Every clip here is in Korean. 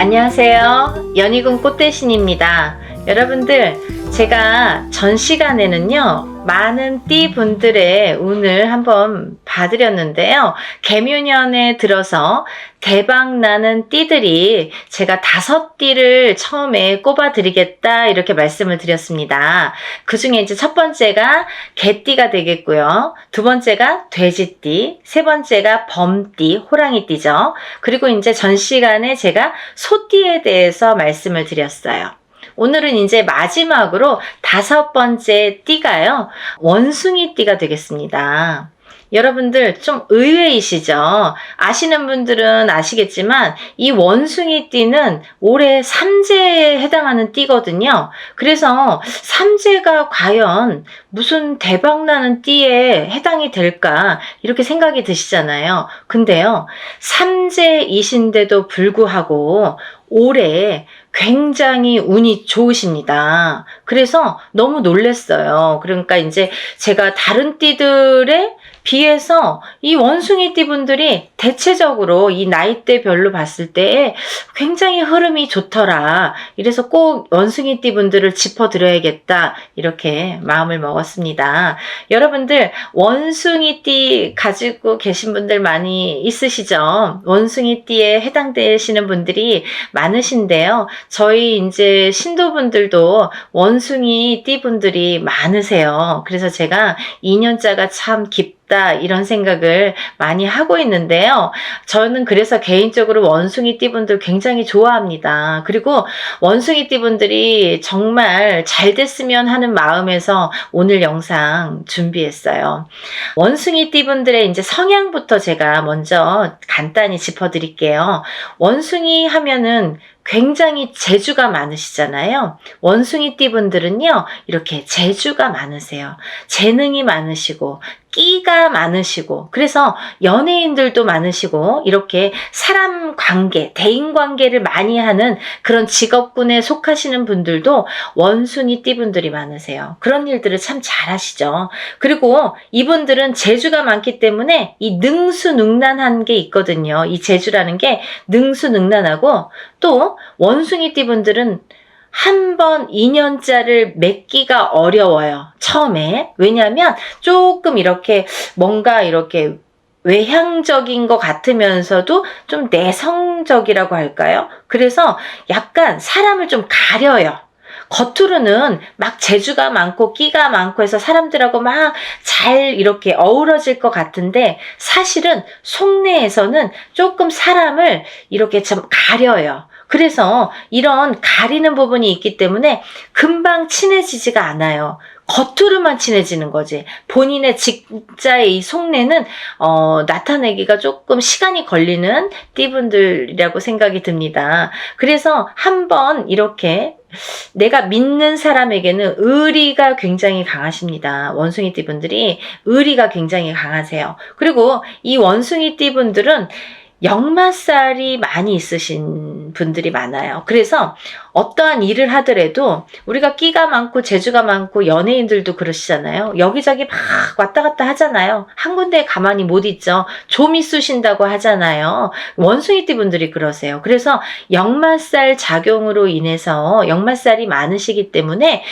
안녕하세요. 연희군 꽃대신입니다. 여러분들, 제가 전 시간에는요, 많은 띠 분들의 운을 한번 봐드렸는데요. 개묘년에 들어서 대박나는 띠들이 제가 5띠를 처음에 꼽아드리겠다 이렇게 말씀을 드렸습니다. 그 중에 이제 첫 번째가 개띠가 되겠고요. 두 번째가 돼지띠, 세 번째가 범띠, 호랑이띠죠. 그리고 이제 전 시간에 제가 소띠에 대해서 말씀을 드렸어요. 오늘은 이제 마지막으로 5번째 띠가요, 원숭이 띠가 되겠습니다. 여러분들 좀 의외이시죠? 아시는 분들은 아시겠지만 이 원숭이 띠는 올해 삼재에 해당하는 띠거든요. 그래서 삼재가 과연 무슨 대박나는 띠에 해당이 될까 이렇게 생각이 드시잖아요. 근데요, 삼재이신데도 불구하고 올해 굉장히 운이 좋으십니다. 그래서 너무 놀랐어요. 그러니까 이제 제가 다른 띠들에 비해서 이 원숭이 띠분들이 대체적으로 이 나이대별로 봤을 때 굉장히 흐름이 좋더라. 이래서 꼭 원숭이 띠분들을 짚어드려야겠다. 이렇게 마음을 먹었습니다. 여러분들 원숭이 띠 가지고 계신 분들 많이 있으시죠? 원숭이 띠에 해당되시는 분들이 많으신데요. 저희 이제 신도분들도 원숭이 띠분들이 많으세요. 그래서 제가 인연자가 참 깊다 이런 생각을 많이 하고 있는데요. 저는 그래서 개인적으로 원숭이 띠분들 굉장히 좋아합니다. 그리고 원숭이 띠분들이 정말 잘 됐으면 하는 마음에서 오늘 영상 준비했어요. 원숭이 띠분들의 이제 성향부터 제가 먼저 간단히 짚어드릴게요. 원숭이 하면은 굉장히 재주가 많으시잖아요. 원숭이 띠분들은요, 이렇게 재주가 많으세요. 재능이 많으시고, 끼가 많으시고, 그래서 연예인들도 많으시고, 이렇게 사람 관계, 대인 관계를 많이 하는 그런 직업군에 속하시는 분들도 원숭이 띠분들이 많으세요. 그런 일들을 참 잘하시죠. 그리고 이분들은 재주가 많기 때문에 이 능수능란한 게 있거든요. 이 재주라는 게 능수능란하고, 또 원숭이 띠분들은 한 번 인연자를 맺기가 어려워요. 처음에. 왜냐하면 조금 이렇게 뭔가 이렇게 외향적인 것 같으면서도 좀 내성적이라고 할까요? 그래서 약간 사람을 좀 가려요. 겉으로는 막 재주가 많고 끼가 많고 해서 사람들하고 막 잘 이렇게 어우러질 것 같은데 사실은 속내에서는 조금 사람을 이렇게 좀 가려요. 그래서 이런 가리는 부분이 있기 때문에 금방 친해지지가 않아요. 겉으로만 친해지는 거지. 본인의 진짜의 이 속내는 나타내기가 조금 시간이 걸리는 띠분들이라고 생각이 듭니다. 그래서 한번 이렇게 내가 믿는 사람에게는 의리가 굉장히 강하십니다. 원숭이 띠분들이 의리가 굉장히 강하세요. 그리고 이 원숭이 띠분들은 역마살이 많이 있으신 분들이 많아요. 그래서 어떠한 일을 하더라도 우리가 끼가 많고 재주가 많고 연예인들도 그러시잖아요. 여기저기 막 왔다 갔다 하잖아요. 한 군데에 가만히 못 있죠. 좀이 쑤신다고 하잖아요. 원숭이띠 분들이 그러세요. 그래서 역마살 작용으로 인해서 역마살이 많으시기 때문에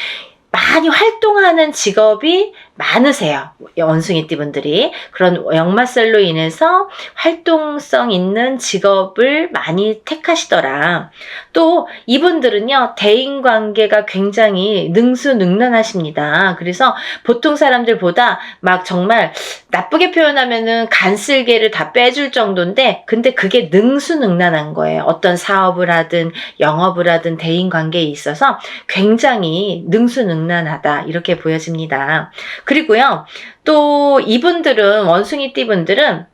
많이 활동하는 직업이 많으세요. 원숭이띠 분들이. 그런 역마살로 인해서 활동성 있는 직업을 많이 택하시더라. 또 이분들은요, 대인관계가 굉장히 능수능란하십니다. 그래서 보통 사람들보다 막 정말 나쁘게 표현하면은 간슬개를 다 빼줄 정도인데, 근데 그게 능수능란한 거예요. 어떤 사업을 하든 영업을 하든 대인관계에 있어서 굉장히 능수능란하다 이렇게 보여집니다. 그리고요, 또 이분들은 원숭이띠 분들은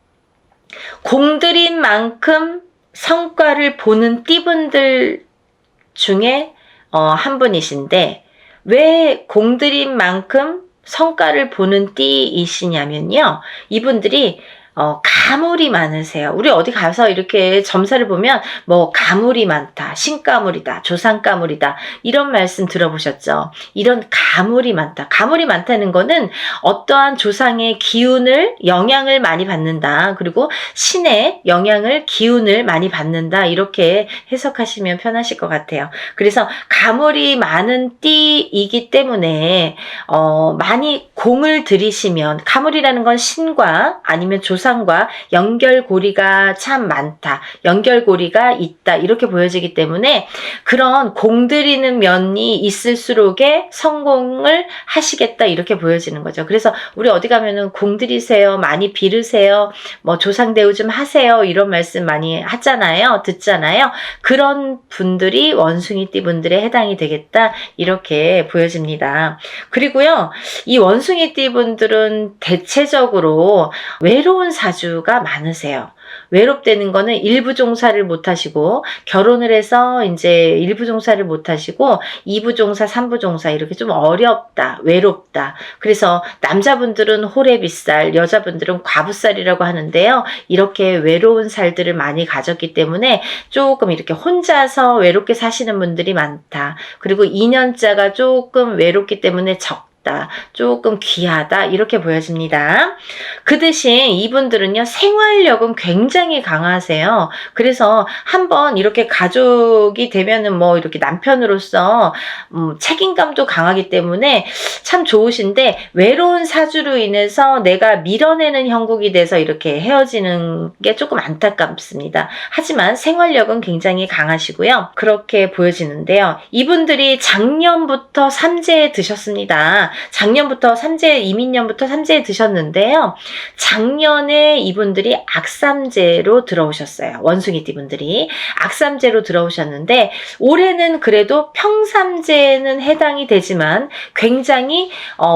공들인 만큼 성과를 보는 띠분들 중에 한 분이신데, 왜 공들인 만큼 성과를 보는 띠이시냐면요, 이분들이 가물이 많으세요. 우리 어디 가서 이렇게 점사를 보면 뭐 가물이 많다, 신가물이다, 조상가물이다 이런 말씀 들어보셨죠? 이런 가물이 많다. 가물이 많다는 거는 어떠한 조상의 기운을 영향을 많이 받는다. 그리고 신의 영향을 기운을 많이 받는다. 이렇게 해석하시면 편하실 것 같아요. 그래서 가물이 많은 띠이기 때문에 많이 공을 들이시면 가물이라는 건 신과 아니면 조상과 연결고리가 참 많다. 연결고리가 있다. 이렇게 보여지기 때문에 그런 공들이는 면이 있을수록에 성공을 하시겠다. 이렇게 보여지는 거죠. 그래서 우리 어디 가면은 공들이세요. 많이 빌으세요. 뭐 조상대우 좀 하세요. 이런 말씀 많이 하잖아요. 듣잖아요. 그런 분들이 원숭이띠 분들에 해당이 되겠다. 이렇게 보여집니다. 그리고요. 이 원숭이띠 분들은 대체적으로 외로운 사주가 많으세요. 외롭다는 거는 일부 종사를 못 하시고 결혼을 해서 이제 일부 종사를 못 하시고 2부 종사, 3부 종사 이렇게 좀 어렵다, 외롭다. 그래서 남자분들은 호래비살, 여자분들은 과부살이라고 하는데요. 이렇게 외로운 살들을 많이 가졌기 때문에 조금 이렇게 혼자서 외롭게 사시는 분들이 많다. 그리고 2년자가 조금 외롭기 때문에 조금 귀하다 이렇게 보여집니다. 그 대신 이분들은요 생활력은 굉장히 강하세요. 그래서 한번 이렇게 가족이 되면은 뭐 이렇게 남편으로서 책임감도 강하기 때문에 참 좋으신데 외로운 사주로 인해서 내가 밀어내는 형국이 돼서 이렇게 헤어지는 게 조금 안타깝습니다. 하지만 생활력은 굉장히 강하시고요. 그렇게 보여지는데요. 이분들이 작년부터 삼재에 드셨습니다. 작년부터 이민년부터 삼재에 드셨는데요. 작년에 이분들이 악삼재로 들어오셨어요. 원숭이띠 분들이 악삼재로 들어오셨는데 올해는 그래도 평삼재는 해당이 되지만 굉장히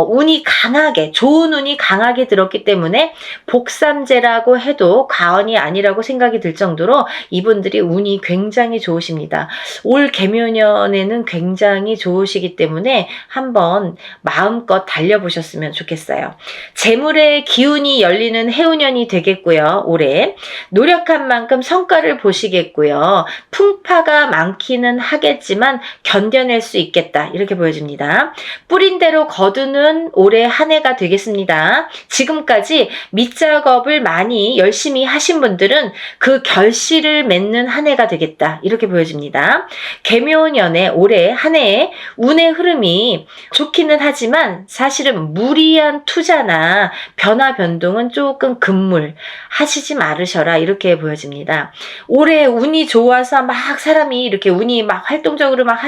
운이 강하게 좋은 운이 강하게 들었기 때문에 복삼재라고 해도 과언이 아니라고 생각이 들 정도로 이분들이 운이 굉장히 좋으십니다. 올 개묘년에는 굉장히 좋으시기 때문에 한번 마음껏 달려보셨으면 좋겠어요. 재물의 기운이 열리는 해운년이 되겠고요. 올해 노력한 만큼 성과를 보시겠고요. 풍파가 많기는 하겠지만 견뎌낼 수 있겠다 이렇게 보여집니다. 뿌린 대로 거두는 올해 한 해가 되겠습니다. 지금까지 밑작업을 많이 열심히 하신 분들은 그 결실을 맺는 한 해가 되겠다 이렇게 보여집니다. 개묘년에 올해 한 해의 운의 흐름이 좋기는 하지만 사실은 무리한 투자나 변화 변동은 조금 금물 하시지 말으셔라 이렇게 보여집니다. 올해 운이 좋아서 막 사람이 이렇게 운이 막 활동적으로 막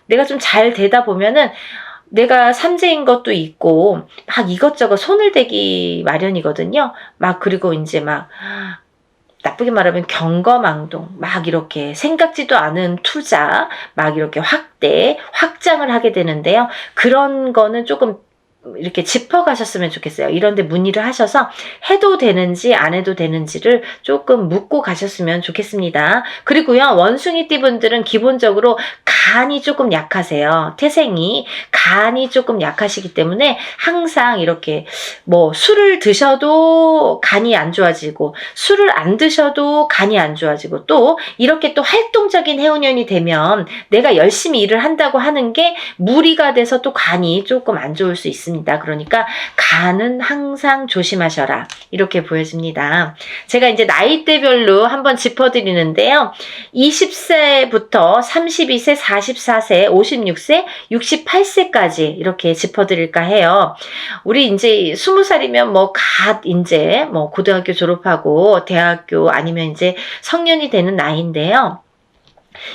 내가 좀 잘 되다 보면은 내가 삼재인 것도 있고 막 이것저것 손을 대기 마련이거든요. 그리고 이제 나쁘게 말하면 경거망동, 이렇게 생각지도 않은 투자, 이렇게 확장을 하게 되는데요. 그런 거는 조금 이렇게 짚어가셨으면 좋겠어요. 이런데 문의를 하셔서 해도 되는지 안 해도 되는지를 조금 묻고 가셨으면 좋겠습니다. 그리고요, 원숭이띠 분들은 기본적으로 간이 조금 약하세요. 태생이 간이 조금 약하시기 때문에 항상 이렇게 술을 드셔도 간이 안 좋아지고 술을 안 드셔도 간이 안 좋아지고 또 이렇게 또 활동적인 해운년이 되면 내가 열심히 일을 한다고 하는 게 무리가 돼서 또 간이 조금 안 좋을 수 있습니다. 그러니까 간은 항상 조심하셔라 이렇게 보여집니다. 제가 이제 나이대별로 한번 짚어드리는데요. 20세부터 32세, 44세, 56세, 68세까지 이렇게 짚어드릴까 해요. 우리 이제 20살이면 이제 고등학교 졸업하고 대학교 아니면 이제 성년이 되는 나이인데요.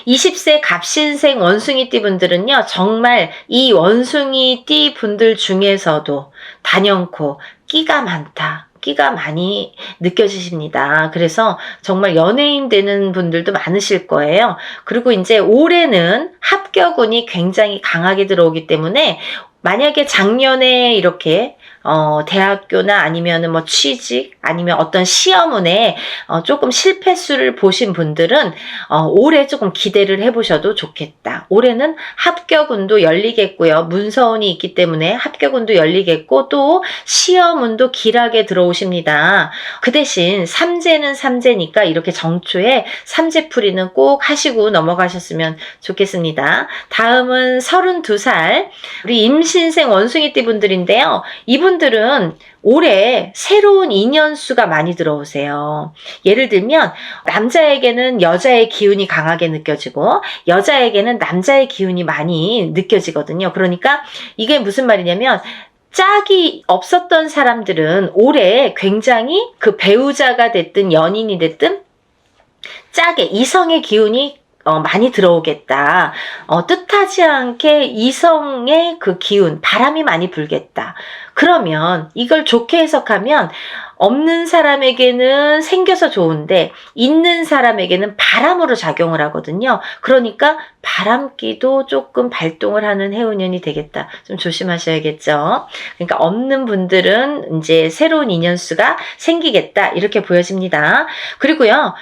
20세 갑신생 원숭이띠 분들은요, 정말 이 원숭이띠 분들 중에서도 단연코 끼가 많다. 끼가 많이 느껴지십니다. 그래서 정말 연예인 되는 분들도 많으실 거예요. 그리고 이제 올해는 합격운이 굉장히 강하게 들어오기 때문에 만약에 작년에 이렇게 대학교나 아니면은 뭐 취직 아니면 어떤 시험운에 조금 실패수를 보신 분들은 올해 조금 기대를 해보셔도 좋겠다. 올해는 합격운도 열리겠고요. 문서운이 있기 때문에 합격운도 열리겠고 또 시험운도 길하게 들어오십니다. 그 대신 삼재는 삼재니까 이렇게 정초에 삼재풀이는 꼭 하시고 넘어가셨으면 좋겠습니다. 다음은 32살 우리 임신생 원숭이띠 분들인데요. 이분들은 올해 새로운 인연수가 많이 들어오세요. 예를 들면 남자에게는 여자의 기운이 강하게 느껴지고 여자에게는 남자의 기운이 많이 느껴지거든요. 그러니까 이게 무슨 말이냐면 짝이 없었던 사람들은 올해 굉장히 그 배우자가 됐든 연인이 됐든 짝의 이성의 기운이 많이 들어오겠다. 뜻하지 않게 이성의 그 기운, 바람이 많이 불겠다. 그러면 이걸 좋게 해석하면 없는 사람에게는 생겨서 좋은데 있는 사람에게는 바람으로 작용을 하거든요. 그러니까 바람기도 조금 발동을 하는 해운년이 되겠다. 좀 조심하셔야겠죠. 그러니까 없는 분들은 이제 새로운 인연수가 생기겠다. 이렇게 보여집니다. 그리고요.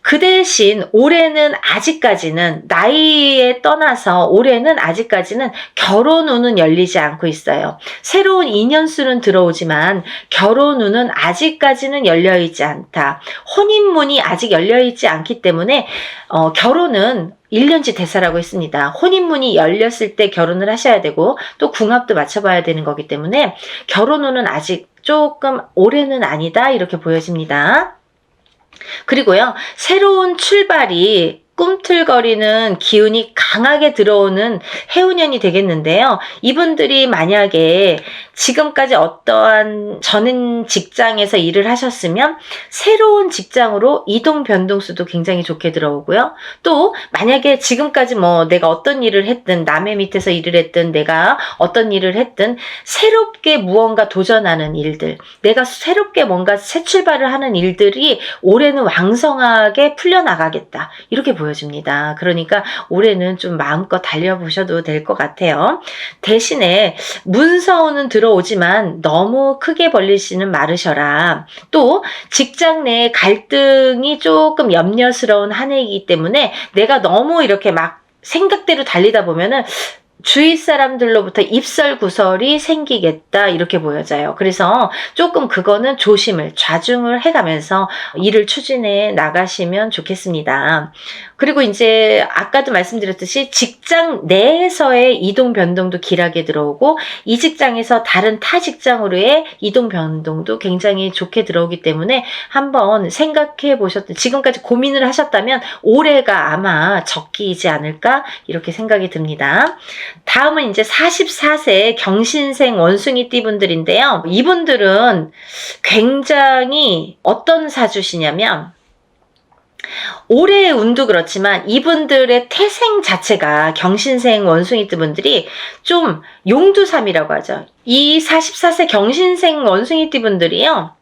그 대신 올해는 아직까지는 나이에 떠나서 올해는 아직까지는 결혼운은 열리지 않고 있어요. 새로운 인연수는 들어오지만 결혼운은 아직까지는 열려있지 않다. 혼인문이 아직 열려있지 않기 때문에 결혼은 1년치 대사라고 했습니다. 혼인문이 열렸을 때 결혼을 하셔야 되고 또 궁합도 맞춰봐야 되는 거기 때문에 결혼운은 아직 조금 올해는 아니다 이렇게 보여집니다. 그리고요. 새로운 출발이 꿈틀거리는 기운이 강하게 들어오는 해운년이 되겠는데요. 이분들이 만약에 지금까지 어떠한 전 직장에서 일을 하셨으면 새로운 직장으로 이동 변동수도 굉장히 좋게 들어오고요. 또 만약에 지금까지 뭐 내가 어떤 일을 했든 남의 밑에서 일을 했든 내가 어떤 일을 했든 새롭게 무언가 도전하는 일들, 내가 새롭게 뭔가 새 출발을 하는 일들이 올해는 왕성하게 풀려나가겠다. 이렇게 보여집니다. 그러니까 올해는 좀 마음껏 달려보셔도 될 것 같아요. 대신에 문서운은 들어오지만 너무 크게 벌리지는 말으셔라. 또 직장 내 갈등이 조금 염려스러운 한 해이기 때문에 내가 너무 이렇게 막 생각대로 달리다 보면은 주위 사람들로부터 입설구설이 생기겠다 이렇게 보여져요. 그래서 조금 그거는 조심을 좌중을 해가면서 일을 추진해 나가시면 좋겠습니다. 그리고 이제 아까도 말씀드렸듯이 직장 내에서의 이동 변동도 길하게 들어오고 이 직장에서 다른 타 직장으로의 이동 변동도 굉장히 좋게 들어오기 때문에 한번 생각해 보셨던 지금까지 고민을 하셨다면 올해가 아마 적기이지 않을까 이렇게 생각이 듭니다. 다음은 이제 44세 경신생 원숭이띠 분들인데요. 이분들은 굉장히 어떤 사주시냐면 올해의 운도 그렇지만 이분들의 태생 자체가 경신생 원숭이띠 분들이 좀 용두삼이라고 하죠. 이 44세 경신생 원숭이띠 분들이요.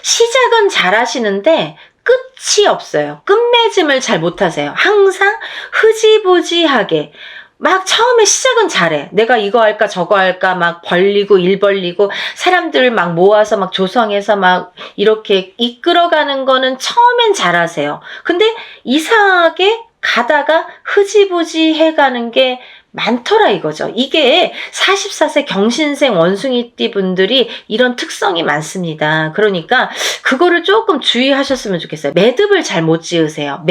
시작은 잘 하시는데 끝이 없어요. 끝맺음을 잘 못하세요. 항상 흐지부지하게 막 처음에 시작은 잘해. 내가 이거 할까 저거 할까 막 벌리고 일 벌리고 사람들 막 모아서 막 조성해서 막 이렇게 이끌어가는 거는 처음엔 잘하세요. 근데 이상하게 가다가 흐지부지 해가는 게 많더라 이거죠. 이게 44세 경신생 원숭이띠 분들이 이런 특성이 많습니다. 그러니까 그거를 조금 주의하셨으면 좋겠어요. 매듭을 잘 못 지으세요.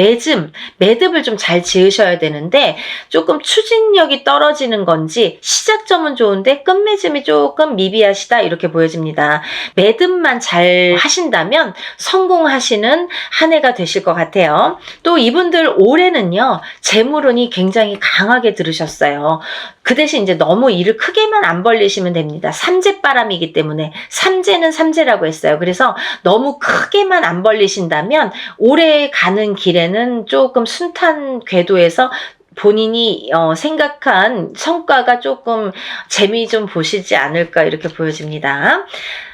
매듭을 좀 잘 지으셔야 되는데 조금 추진력이 떨어지는 건지 시작점은 좋은데 끝맺음이 조금 미비하시다 이렇게 보여집니다. 매듭만 잘 하신다면 성공하시는 한 해가 되실 것 같아요. 또 이분들 올해는요. 재물운이 굉장히 강하게 들으셨어요. 그 대신 이제 너무 일을 크게만 안 벌리시면 됩니다. 삼재바람이기 때문에 삼재는 삼재라고 했어요. 그래서 너무 크게만 안 벌리신다면 올해 가는 길에는 조금 순탄 궤도에서 본인이 생각한 성과가 조금 재미 좀 보시지 않을까 이렇게 보여집니다.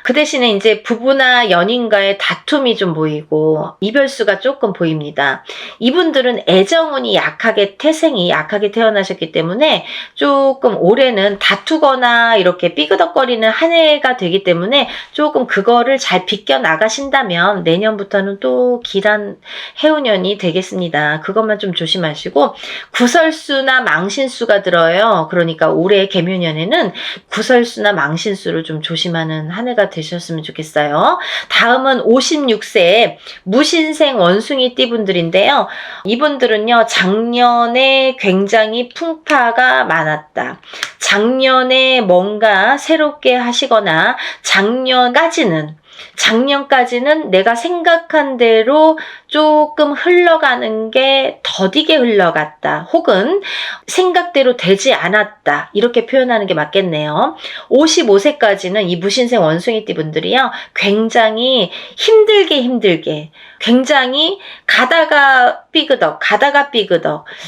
그 대신에 이제 부부나 연인과의 다툼이 좀 보이고 이별수가 조금 보입니다. 이분들은 애정운이 약하게 태생이 약하게 태어나셨기 때문에 조금 올해는 다투거나 이렇게 삐그덕거리는 한 해가 되기 때문에 조금 그거를 잘 비껴 나가신다면 내년부터는 또 길한 해운년이 되겠습니다. 그것만 좀 조심하시고 구설수나 망신수가 들어요. 그러니까 올해 개묘년에는 구설수나 망신수를 좀 조심하는 한 해가 되셨으면 좋겠어요. 다음은 56세 무신생 원숭이띠 분들인데요. 이분들은요, 작년에 굉장히 풍파가 많았다. 작년에 뭔가 새롭게 하시거나 작년까지는 내가 생각한 대로 조금 흘러가는 게 더디게 흘러갔다. 혹은 생각대로 되지 않았다. 이렇게 표현하는 게 맞겠네요. 55세까지는 이 무신생 원숭이띠 분들이요. 굉장히 힘들게 굉장히 가다가 삐그덕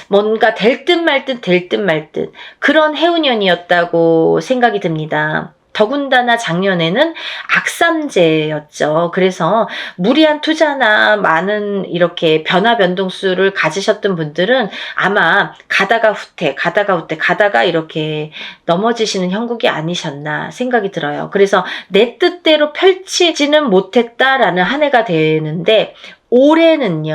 뭔가 될 듯 말 듯 그런 해운년이었다고 생각이 듭니다. 더군다나 작년에는 악삼재였죠. 그래서 무리한 투자나 많은 이렇게 변화 변동수를 가지셨던 분들은 아마 가다가 이렇게 넘어지시는 형국이 아니셨나 생각이 들어요. 그래서 내 뜻대로 펼치지는 못했다라는 한 해가 되는데 올해는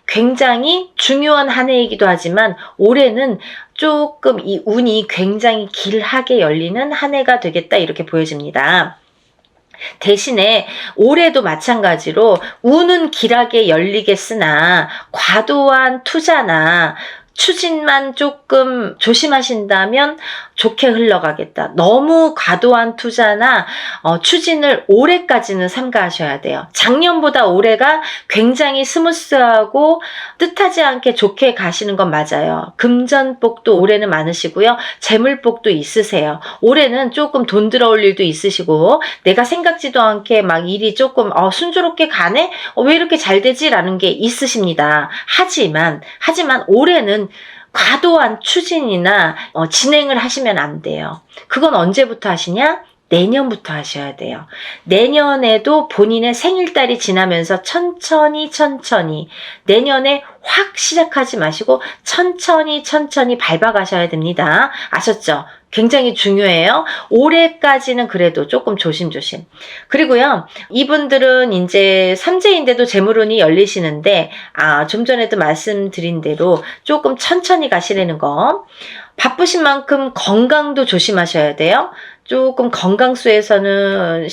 굉장히 중요한 한 해이기도 하지만 올해는 조금 이 운이 굉장히 길하게 열리는 한 해가 되겠다 이렇게 보여집니다. 대신에 올해도 마찬가지로 운은 길하게 열리겠으나 과도한 투자나 추진만 조금 조심하신다면 좋게 흘러가겠다. 너무 과도한 투자나 추진을 올해까지는 삼가하셔야 돼요. 작년보다 올해가 굉장히 스무스하고 뜻하지 않게 좋게 가시는 건 맞아요. 금전복도 올해는 많으시고요. 재물복도 있으세요. 올해는 조금 돈 들어올 일도 있으시고 내가 생각지도 않게 막 일이 조금 순조롭게 가네? 왜 이렇게 잘 되지? 라는 게 있으십니다. 하지만 올해는 과도한 추진이나 진행을 하시면 안 돼요. 그건 언제부터 하시냐? 내년부터 하셔야 돼요. 내년에도 본인의 생일달이 지나면서 천천히 내년에 확 시작하지 마시고 천천히 밟아가셔야 됩니다. 아셨죠? 굉장히 중요해요. 올해까지는 그래도 조금 조심조심. 그리고요, 이분들은 이제 삼재인데도 재물운이 열리시는데, 좀 전에도 말씀드린 대로 조금 천천히 가시라는 거. 바쁘신 만큼 건강도 조심하셔야 돼요. 조금 건강수에서는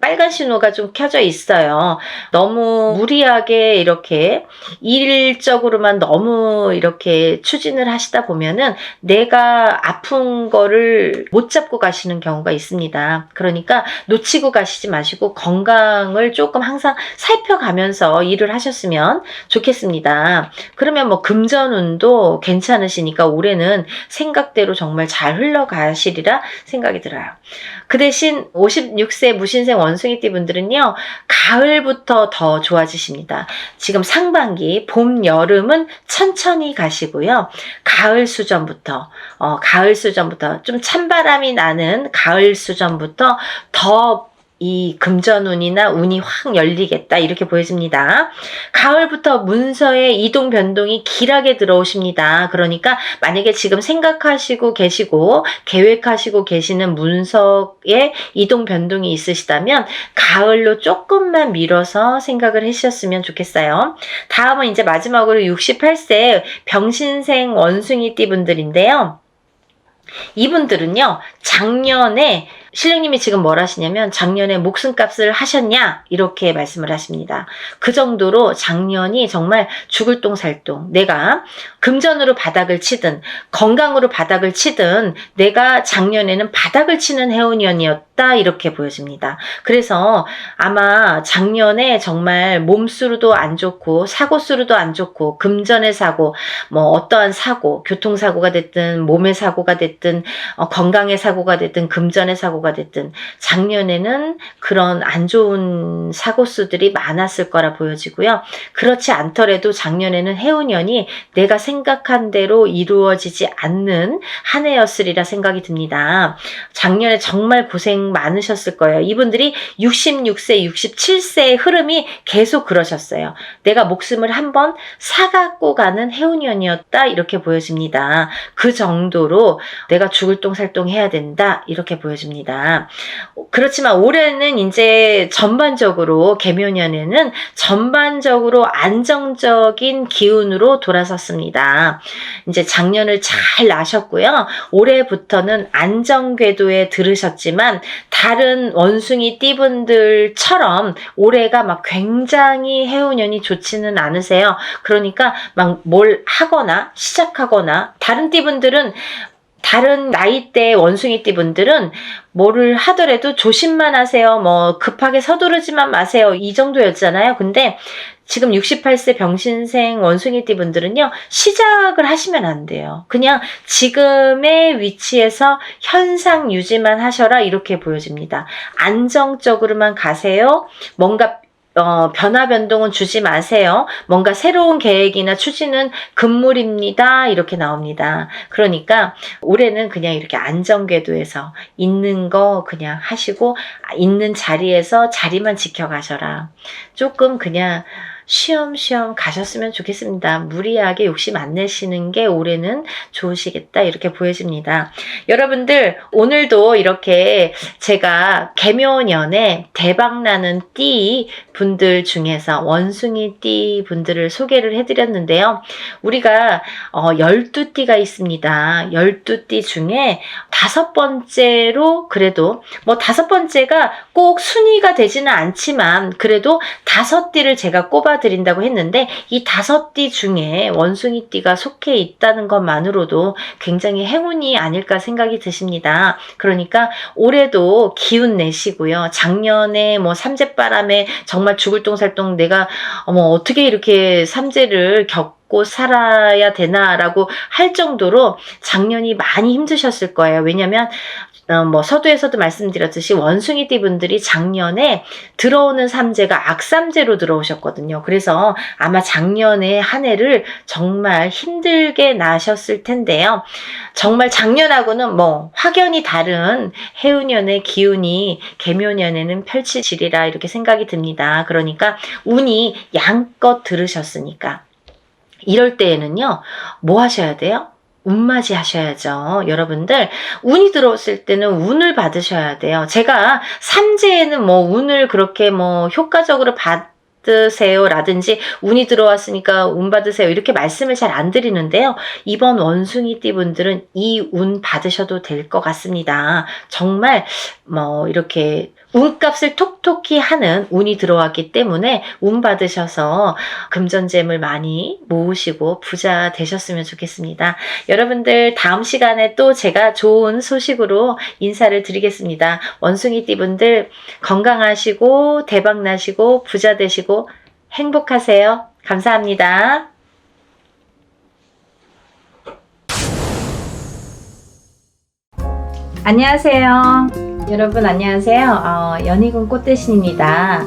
빨간 신호가 좀 켜져 있어요. 너무 무리하게 이렇게 일적으로만 너무 이렇게 추진을 하시다 보면은 내가 아픈 거를 못 잡고 가시는 경우가 있습니다. 그러니까 놓치고 가시지 마시고 건강을 조금 항상 살펴가면서 일을 하셨으면 좋겠습니다. 그러면 뭐 금전운도 괜찮으시니까 올해는 생각대로 정말 잘 흘러가시리라 생각이 들어요. 그 대신 56세 무신생 원숭이띠 분들은요, 가을부터 더 좋아지십니다. 지금 상반기, 봄, 여름은 천천히 가시고요. 가을 수전부터 좀 찬바람이 나는 가을 수전부터 더 이 금전운이나 운이 확 열리겠다 이렇게 보여집니다. 가을부터 문서의 이동 변동이 길하게 들어오십니다. 그러니까 만약에 지금 생각하시고 계시고 계획하시고 계시는 문서의 이동 변동이 있으시다면 가을로 조금만 미뤄서 생각을 하셨으면 좋겠어요. 다음은 이제 마지막으로 68세 병신생 원숭이띠 분들인데요. 이분들은요, 작년에 신령님이 지금 뭘 하시냐면 작년에 목숨값을 하셨냐 이렇게 말씀을 하십니다. 그 정도로 작년이 정말 죽을 똥 살 똥, 내가 금전으로 바닥을 치든 건강으로 바닥을 치든 내가 작년에는 바닥을 치는 해운년이었다 이렇게 보여집니다. 그래서 아마 작년에 정말 몸수로도 안 좋고 사고수로도 안 좋고 금전의 사고, 뭐 어떠한 사고, 교통사고가 됐든 몸의 사고가 됐든 건강의 사고가 됐든 금전의 사고가 사고가 됐든 작년에는 그런 안 좋은 사고 수들이 많았을 거라 보여지고요. 그렇지 않더라도 작년에는 해운년이 내가 생각한 대로 이루어지지 않는 한 해였으리라 생각이 듭니다. 작년에 정말 고생 많으셨을 거예요. 이분들이 66세, 67세의 흐름이 계속 그러셨어요. 내가 목숨을 한번 사갖고 가는 해운년이었다 이렇게 보여집니다. 그 정도로 내가 죽을 똥살똥 해야 된다 이렇게 보여집니다. 그렇지만 올해는 이제 전반적으로 개묘년에는 전반적으로 안정적인 기운으로 돌아섰습니다. 이제 작년을 잘 나셨고요. 올해부터는 안정궤도에 들으셨지만 다른 원숭이 띠분들처럼 올해가 막 굉장히 해운년이 좋지는 않으세요. 그러니까 막 뭘 하거나 시작하거나 다른 띠분들은 다른 나이대 원숭이 띠분들은 뭐를 하더라도 조심만 하세요. 뭐 급하게 서두르지만 마세요. 이 정도였잖아요. 근데 지금 68세 병신생 원숭이 띠분들은요. 시작을 하시면 안 돼요. 그냥 지금의 위치에서 현상 유지만 하셔라 이렇게 보여집니다. 안정적으로만 가세요. 뭔가 변화 변동은 주지 마세요. 뭔가 새로운 계획이나 추진은 금물입니다. 이렇게 나옵니다. 그러니까 올해는 그냥 이렇게 안정궤도에서 있는 거 그냥 하시고 있는 자리에서 자리만 지켜가셔라. 조금 그냥 쉬엄쉬엄 가셨으면 좋겠습니다. 무리하게 욕심 안 내시는 게 올해는 좋으시겠다 이렇게 보여집니다. 여러분들 오늘도 이렇게 제가 개묘년에 대박나는 띠 분들 중에서 원숭이 띠 분들을 소개를 해드렸는데요. 우리가 12띠가 있습니다. 12띠 중에 5번째로 그래도 뭐 5번째가 꼭 순위가 되지는 않지만 그래도 5띠를 제가 꼽아드린다고 했는데 이 5띠 중에 원숭이 띠가 속해 있다는 것만으로도 굉장히 행운이 아닐까 생각이 드십니다. 그러니까 올해도 기운 내시고요. 작년에 뭐 삼재바람에 정말 죽을 똥살똥 내가 어떻게 이렇게 삼재를 겪고 살아야 되나라고 할 정도로 작년이 많이 힘드셨을 거예요. 왜냐면 뭐 서두에서도 말씀드렸듯이 원숭이 띠분들이 작년에 들어오는 삼재가 악삼재로 들어오셨거든요. 그래서 아마 작년에 한 해를 정말 힘들게 나셨을 텐데요. 정말 작년하고는 뭐 확연히 다른 해운년의 기운이 개묘년에는 펼치지리라 이렇게 생각이 듭니다. 그러니까 운이 양껏 들으셨으니까 이럴 때에는요. 뭐 하셔야 돼요? 운맞이 하셔야죠. 여러분들 운이 들어왔을 때는 운을 받으셔야 돼요. 제가 삼재에는 뭐 운을 그렇게 뭐 효과적으로 받으세요 라든지 운이 들어왔으니까 운 받으세요 이렇게 말씀을 잘 안 드리는데요. 이번 원숭이 띠분들은 이 운 받으셔도 될 것 같습니다. 정말 뭐 이렇게 운값을 톡톡히 하는 운이 들어왔기 때문에 운 받으셔서 금전재물 많이 모으시고 부자 되셨으면 좋겠습니다. 여러분들 다음 시간에 또 제가 좋은 소식으로 인사를 드리겠습니다. 원숭이 띠분들 건강하시고 대박나시고 부자 되시고 행복하세요. 감사합니다. 안녕하세요. 여러분 안녕하세요. 연희군 꽃대신입니다.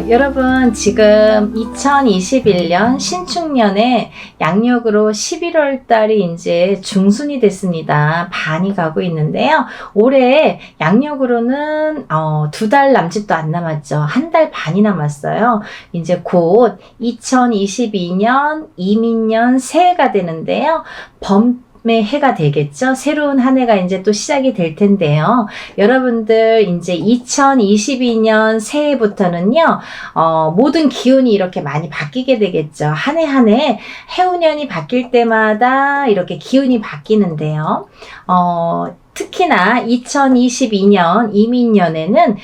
여러분 지금 2021년 신축년에 양력으로 11월 달이 이제 중순이 됐습니다. 반이 가고 있는데요. 올해 양력으로는 2달 남짓도 안 남았죠. 1달 반이 남았어요. 이제 곧 2022년 이민년 새해가 되는데요. 의 해가 되겠죠. 새로운 한 해가 이제 또 시작이 될 텐데요. 여러분들 이제 2022년 새해부터는요. 모든 기운이 이렇게 많이 바뀌게 되겠죠. 한 해 한 해 해운년이 바뀔 때마다 이렇게 기운이 바뀌는데요. 특히나 2022년 이민년에는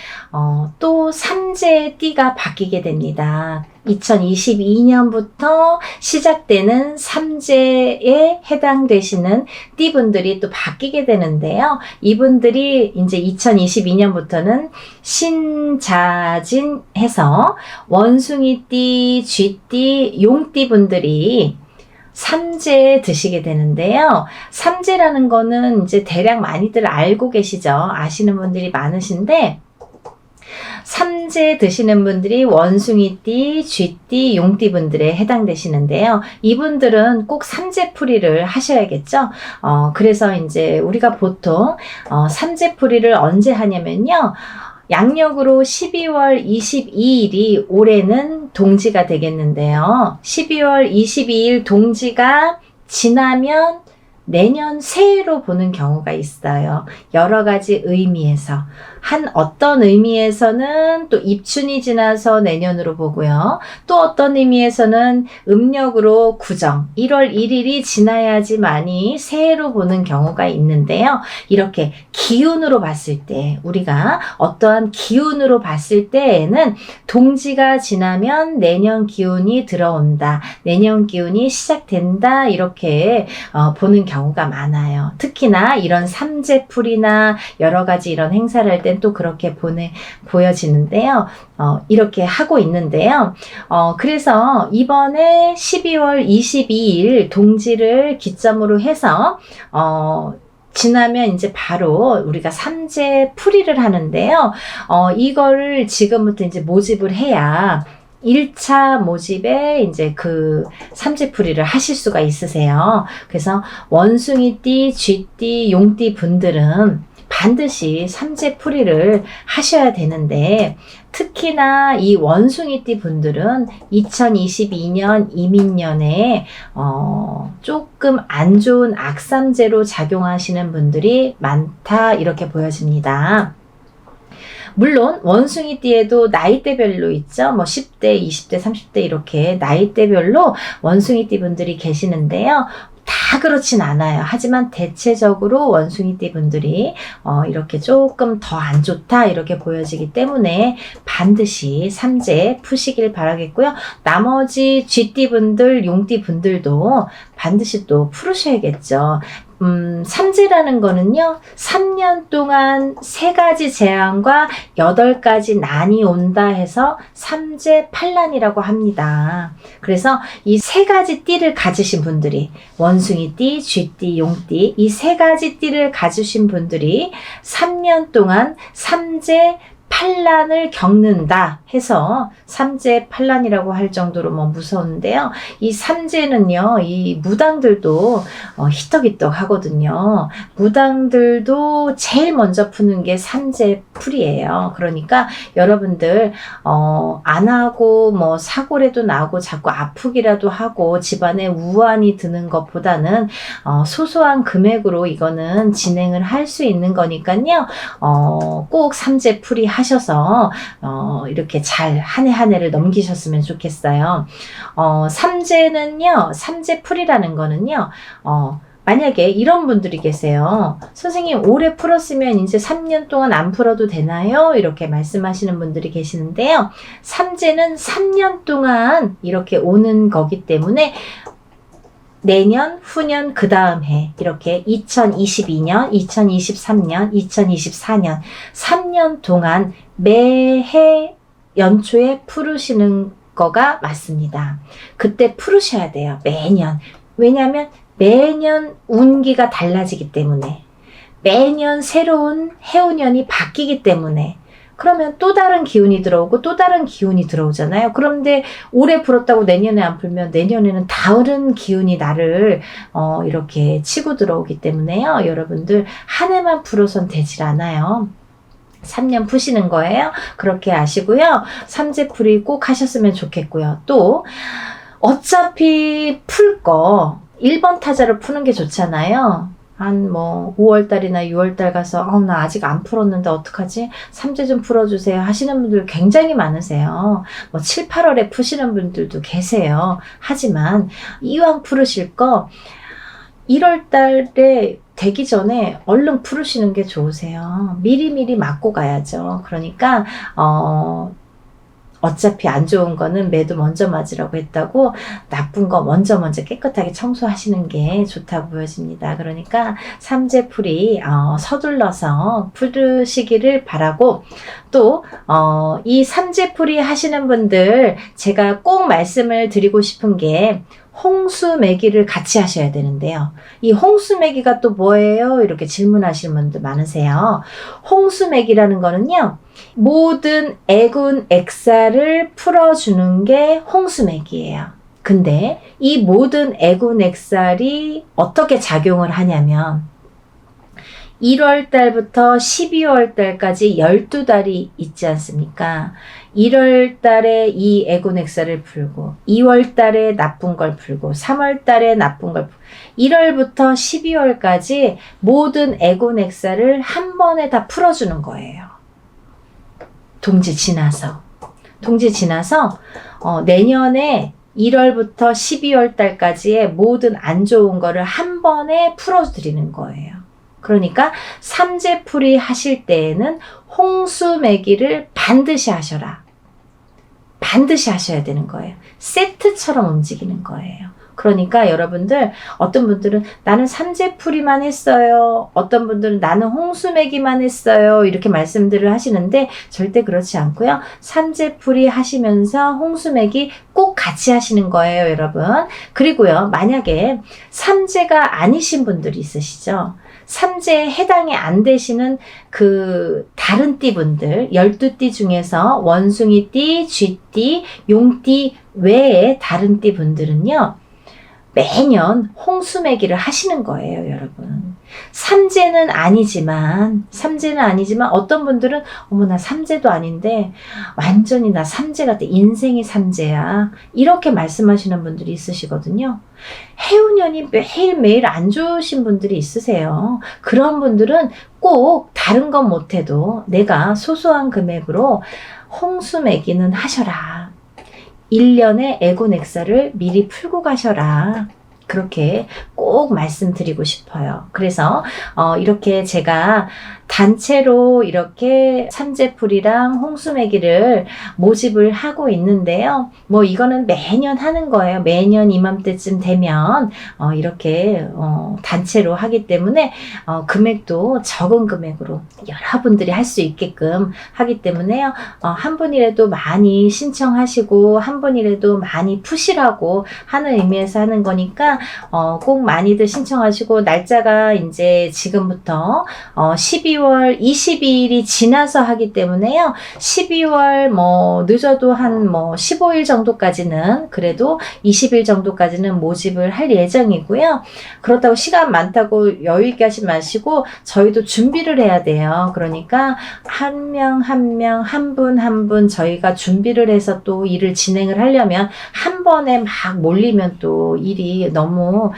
또 삼재의 띠가 바뀌게 됩니다. 2022년부터 시작되는 삼재에 해당되시는 띠분들이 또 바뀌게 되는데요. 이분들이 이제 2022년부터는 신자진해서 원숭이띠, 쥐띠, 용띠 분들이 삼재 드시게 되는데요. 삼재라는 거는 이제 대략 많이들 알고 계시죠? 아시는 분들이 많으신데, 삼재 드시는 분들이 원숭이띠, 쥐띠, 용띠 분들에 해당되시는데요. 이분들은 꼭 삼재풀이를 하셔야겠죠. 그래서 이제 우리가 보통 삼재풀이를 언제 하냐면요. 양력으로 12월 22일이 올해는 동지가 되겠는데요. 12월 22일 동지가 지나면 내년 새해로 보는 경우가 있어요. 여러 가지 의미에서. 어떤 의미에서는 또 입춘이 지나서 내년으로 보고요. 또 어떤 의미에서는 음력으로 구정, 1월 1일이 지나야지만이 새해로 보는 경우가 있는데요. 이렇게 기운으로 봤을 때, 우리가 어떠한 기운으로 봤을 때에는 동지가 지나면 내년 기운이 들어온다. 내년 기운이 시작된다. 이렇게 보는 경우가 많아요. 특히나 이런 삼재풀이나 여러 가지 이런 행사를 할 땐 또 그렇게 보여지는데요. 이렇게 하고 있는데요. 그래서 이번에 12월 22일 동지를 기점으로 해서 지나면 이제 바로 우리가 삼재풀이를 하는데요. 이거를 지금부터 이제 모집을 해야 1차 모집에 이제 그 삼재풀이를 하실 수가 있으세요. 그래서 원숭이띠, 쥐띠, 용띠 분들은 반드시 삼재풀이를 하셔야 되는데, 특히나 이 원숭이띠 분들은 2022년 이민년에 조금 안 좋은 악삼재로 작용하시는 분들이 많다, 이렇게 보여집니다. 물론 원숭이띠에도 나이대별로 있죠. 뭐 10대, 20대, 30대 이렇게 나이대별로 원숭이띠 분들이 계시는데요. 다 그렇진 않아요. 하지만 대체적으로 원숭이띠 분들이 이렇게 조금 더 안 좋다 이렇게 보여지기 때문에 반드시 삼재 푸시길 바라겠고요. 나머지 쥐띠 분들, 용띠 분들도 반드시 또 풀으셔야겠죠. 삼재라는 거는요, 3년 동안 3가지 재앙과 8가지 난이 온다 해서 삼재팔란이라고 합니다. 그래서 이 3가지 띠를 가지신 분들이, 원숭이띠, 쥐띠, 용띠, 이 3가지 띠를 가지신 분들이 3년 동안 삼재팔란을 겪는다 해서 삼재팔란이라고 할 정도로 무서운데요. 이 삼재는요, 이 무당들도 희떡희떡 하거든요. 무당들도 제일 먼저 푸는 게 삼재풀이에요. 그러니까 여러분들 안 하고 사고라도 나고 자꾸 아프기라도 하고 집안에 우환이 드는 것보다는 소소한 금액으로 이거는 진행을 할 수 있는 거니까요. 꼭 삼재풀이 하셔서 이렇게 잘 한 해 한 해를 넘기셨으면 좋겠어요. 삼재풀이라는 거는요. 만약에 이런 분들이 계세요. 선생님 올해 풀었으면 이제 3년 동안 안 풀어도 되나요? 이렇게 말씀하시는 분들이 계시는데요. 삼재는 3년 동안 이렇게 오는 거기 때문에 내년, 후년, 그 다음 해 이렇게 2022년, 2023년, 2024년 3년 동안 매해 연초에 풀으시는 거가 맞습니다. 그때 풀으셔야 돼요. 매년. 왜냐하면 매년 운기가 달라지기 때문에, 매년 새로운 해운년이 바뀌기 때문에, 그러면 또 다른 기운이 들어오고 또 다른 기운이 들어오잖아요. 그런데 올해 풀었다고 내년에 안 풀면 내년에는 다른 기운이 나를 이렇게 치고 들어오기 때문에요. 여러분들 한 해만 풀어선 되질 않아요. 3년 푸시는 거예요. 그렇게 아시고요. 삼재풀이 꼭 하셨으면 좋겠고요. 또 어차피 풀 거 1번 타자로 푸는 게 좋잖아요. 한 5월달이나 6월달 가서 나 아직 안 풀었는데 어떡하지? 삼재 좀 풀어주세요 하시는 분들 굉장히 많으세요. 7, 8월에 푸시는 분들도 계세요. 하지만 이왕 풀으실 거 1월달에 되기 전에 얼른 풀으시는 게 좋으세요. 미리미리 맞고 가야죠. 그러니까 어차피 안 좋은 거는 매도 먼저 맞으라고 했다고 나쁜 거 먼저 깨끗하게 청소하시는 게 좋다고 보여집니다. 그러니까 삼재풀이 서둘러서 풀으시기를 바라고, 또 이 삼재풀이 하시는 분들 제가 꼭 말씀을 드리고 싶은 게, 홍수매기를 같이 하셔야 되는데요. 이 홍수매기가 또 뭐예요? 이렇게 질문하시는 분들 많으세요. 홍수매기라는 거는요, 모든 애군 액사를 풀어주는 게 홍수매기예요. 근데 이 모든 애군 액살이 어떻게 작용을 하냐면 1월 달부터 12월 달까지 12달이 있지 않습니까? 1월 달에 이 애군 액살을 풀고 2월 달에 나쁜 걸 풀고 3월 달에 나쁜 걸 풀고 1월부터 12월까지 모든 애군 액살을 한 번에 다 풀어주는 거예요. 동지 지나서 내년에 1월부터 12월 달까지의 모든 안 좋은 거를 한 번에 풀어드리는 거예요. 그러니까 삼재풀이 하실 때에는 홍수매기를 반드시 하셔라. 반드시 하셔야 되는 거예요. 세트처럼 움직이는 거예요. 그러니까 여러분들, 어떤 분들은 나는 삼재풀이만 했어요. 어떤 분들은 나는 홍수매기만 했어요. 이렇게 말씀들을 하시는데 절대 그렇지 않고요. 삼재풀이 하시면서 홍수매기 꼭 같이 하시는 거예요, 여러분. 그리고요, 만약에 삼재가 아니신 분들이 있으시죠. 삼재에 해당이 안 되시는 그 다른 띠분들, 12띠 중에서 원숭이띠, 쥐띠, 용띠 외에 다른 띠분들은요, 매년 홍수매기를 하시는 거예요, 여러분. 삼재는 아니지만 어떤 분들은 어머 나 삼재도 아닌데 완전히 나 삼재 같아. 인생이 삼재야. 이렇게 말씀하시는 분들이 있으시거든요. 해운년이 매일매일 안 좋으신 분들이 있으세요. 그런 분들은 꼭 다른 건 못해도 내가 소소한 금액으로 홍수매기는 하셔라. 1년의 애군 액사를 미리 풀고 가셔라. 그렇게 꼭 말씀드리고 싶어요. 그래서 이렇게 제가 단체로 이렇게 삼재풀이랑 홍수매기를 모집을 하고 있는데요. 뭐 이거는 매년 하는 거예요. 매년 이맘때쯤 되면 이렇게 단체로 하기 때문에 금액도 적은 금액으로 여러분들이 할 수 있게끔 하기 때문에요. 한 분이라도 많이 신청하시고 한 분이라도 많이 푸시라고 하는 의미에서 하는 거니까 꼭 많이들 신청하시고, 날짜가 이제 지금부터 12월 22일이 지나서 하기 때문에요. 12월 늦어도 한 15일 정도까지는, 그래도 20일 정도까지는 모집을 할 예정이고요. 그렇다고 시간 많다고 여유 있게 하지 마시고 저희도 준비를 해야 돼요. 그러니까 한 명 한 분 저희가 준비를 해서 또 일을 진행을 하려면 한 번에 막 몰리면 또 일이 너무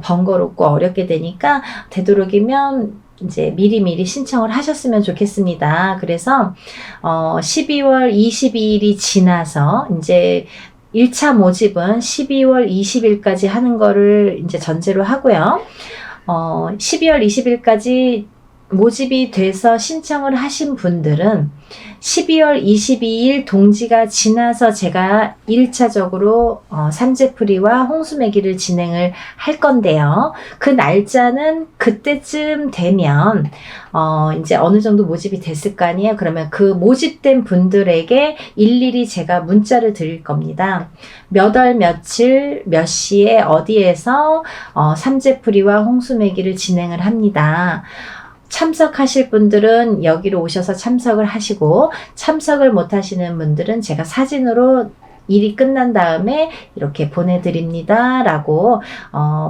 번거롭고 어렵게 되니까 되도록이면 이제 미리미리 신청을 하셨으면 좋겠습니다. 그래서 12월 22일이 지나서 이제 1차 모집은 12월 20일까지 하는 거를 이제 전제로 하고요. 12월 20일까지 모집이 돼서 신청을 하신 분들은 12월 22일 동지가 지나서 제가 1차적으로 삼재풀이와 홍수매기를 진행을 할 건데요. 그 날짜는 그때쯤 되면 이제 어느 정도 모집이 됐을 거 아니에요. 그러면 그 모집된 분들에게 일일이 제가 문자를 드릴 겁니다. 몇 월 며칠 몇 시에 어디에서 삼재풀이와 홍수매기를 진행을 합니다. 참석하실 분들은 여기로 오셔서 참석을 하시고, 참석을 못 하시는 분들은 제가 사진으로 일이 끝난 다음에 이렇게 보내드립니다 라고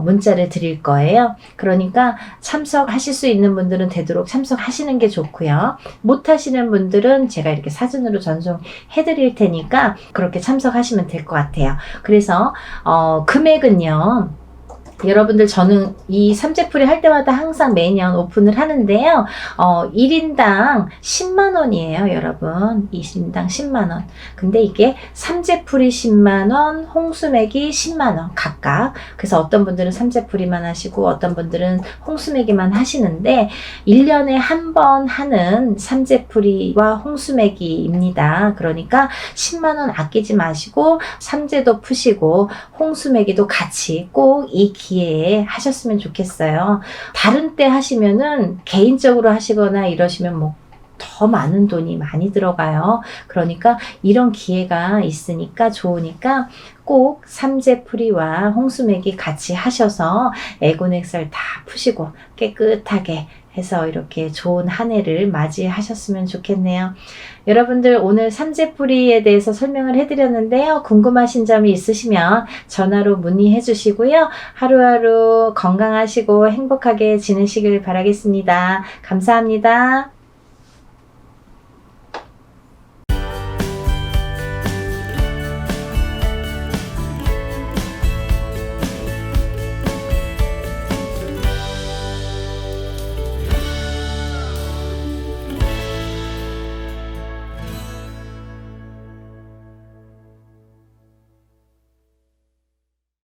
문자를 드릴 거예요. 그러니까 참석하실 수 있는 분들은 되도록 참석하시는 게 좋고요. 못 하시는 분들은 제가 이렇게 사진으로 전송해 드릴 테니까 그렇게 참석하시면 될 것 같아요. 그래서 금액은요, 여러분들, 저는 이 삼재풀이 할 때마다 항상 매년 오픈을 하는데요. 1인당 10만 원이에요, 여러분. 1인당 10만 원. 근데 이게 삼재풀이 10만 원, 홍수매기 10만 원 각각. 그래서 어떤 분들은 삼재풀이만 하시고 어떤 분들은 홍수매기만 하시는데 1년에 한 번 하는 삼재풀이와 홍수매기입니다. 그러니까 10만 원 아끼지 마시고 삼재도 푸시고 홍수매기도 같이 꼭 이 기회에 하셨으면 좋겠어요. 다른 때 하시면은 개인적으로 하시거나 이러시면 더 많은 돈이 많이 들어가요. 그러니까 이런 기회가 있으니까 좋으니까 꼭 삼재풀이와 홍수매기 같이 하셔서 애곤액살 다 푸시고 깨끗하게 해서 이렇게 좋은 한 해를 맞이하셨으면 좋겠네요. 여러분들 오늘 삼재풀이에 대해서 설명을 해드렸는데요. 궁금하신 점이 있으시면 전화로 문의해 주시고요. 하루하루 건강하시고 행복하게 지내시길 바라겠습니다. 감사합니다.